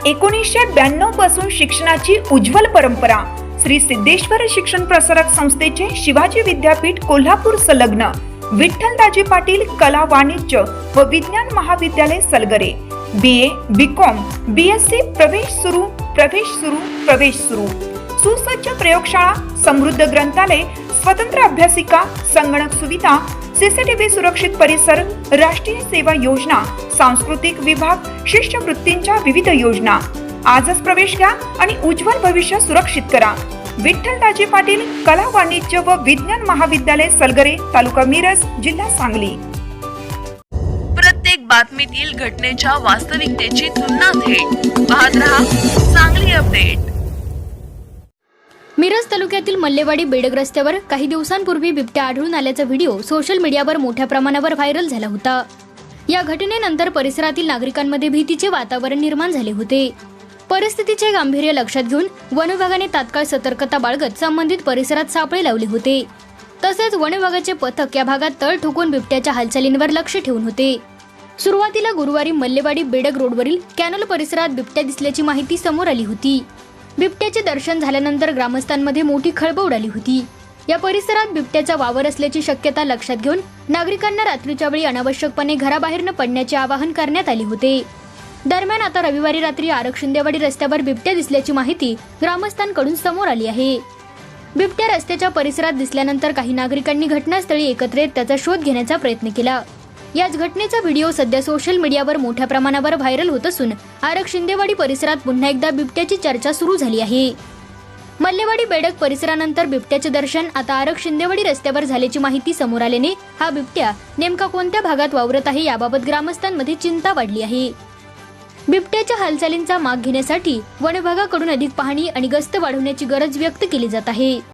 1992 पासून शिक्षणाची उज्ज्वल परंपरा श्री सिद्धेश्वर शिक्षण प्रसारक संस्थेचे शिवाजी विद्यापीठ कोल्हापूर संलग्न विठ्ठलदाजी पाटील कला वाणिज्य व विज्ञान महाविद्यालय सलगरे BA BCom BSc प्रवेश सुरू सुसज्ज प्रयोगशाळा समृद्ध ग्रंथालय स्वतंत्र अभ्यासिका संगणक सुविधा CCTV सुरक्षित परिसर राष्ट्रीय सेवा योजना सांस्कृतिक विभाग शिष्यवृत्तींच्या विविध योजना आजच प्रवेश घ्या आणि उज्ज्वल भविष्य सुरक्षित करा। विठ्ठलदाजी पाटील कला वाणिज्य व विज्ञान महाविद्यालय सलगरे तालुका मिरज जिल्हा सांगली। प्रत्येक बातमीतील घटनेच्या वास्तविकतेची तुलना थेट पाहत रहा सांगली अपडेट। मिरज तालुक्यातील मल्लेवाडी बेडग रस्त्यावर काही दिवसांपूर्वी बिबट्या आढळून आल्याचा व्हिडिओ सोशल मीडियावर मोठ्या प्रमाणावर व्हायरल झाला होता। या घटनेनंतर परिसरातील नागरिकांमध्ये भीतीचे वातावरण निर्माण झाले होते। परिस्थितीचे गांभीर्य लक्षात घेऊन वन विभागाने तात्काळ सतर्कता बाळगत संबंधित परिसरात सापळे लावले होते। तसेच वन विभागाचे पथक या भागात तळ ठोकून बिबट्याच्या हालचालींवर लक्ष ठेवून होते। सुरुवातीला गुरुवारी मल्लेवाडी बेडग रोडवरील कॅनल परिसरात बिबट्या दिसल्याची माहिती समोर आली होती। बिबट्याचे दर्शन झाल्यानंतर ग्रामस्थांमध्ये मोठी खळबळ उडाली होती। या परिसरात बिबट्याचा वावर असल्याची शक्यता लक्षात घेऊन नागरिकांना रात्रीच्या वेळी अनावश्यकपणे घराबाहेर न पडण्याचे आवाहन करण्यात आले होते। दरम्यान आता रविवारी रात्री आरक्षिंदेवाडी रस्त्यावर बिबट्या दिसल्याची माहिती ग्रामस्थांकडून समोर आली आहे। बिबट्या रस्त्याच्या परिसरात दिसल्यानंतर काही नागरिकांनी घटनास्थळी एकत्र येत त्याचा शोध घेण्याचा प्रयत्न केला। याच घटनेचा व्हिडिओ सध्या सोशल मीडियावर मोठ्या प्रमाणावर व्हायरल होत असून आरक्षिंदेवाडी परिसरात पुन्हा एकदा बिबट्याची चर्चा सुरू झाली आहे। मल्लेवाडी बेडक परिसरानंतर बिबट्याचे दर्शन आता आरक्षिंदेवाडी रस्त्यावर झाल्याची माहिती समोर आल्याने हा बिबट्या नेमका कोणत्या भागात वावरत आहे याबाबत ग्रामस्थांमध्ये चिंता वाढली आहे। बिबट्याच्या हालचालींचा माग घेण्यासाठी वन विभागाकडून अधिक पाहणी आणि गस्त वाढवण्याची गरज व्यक्त केली जात आहे।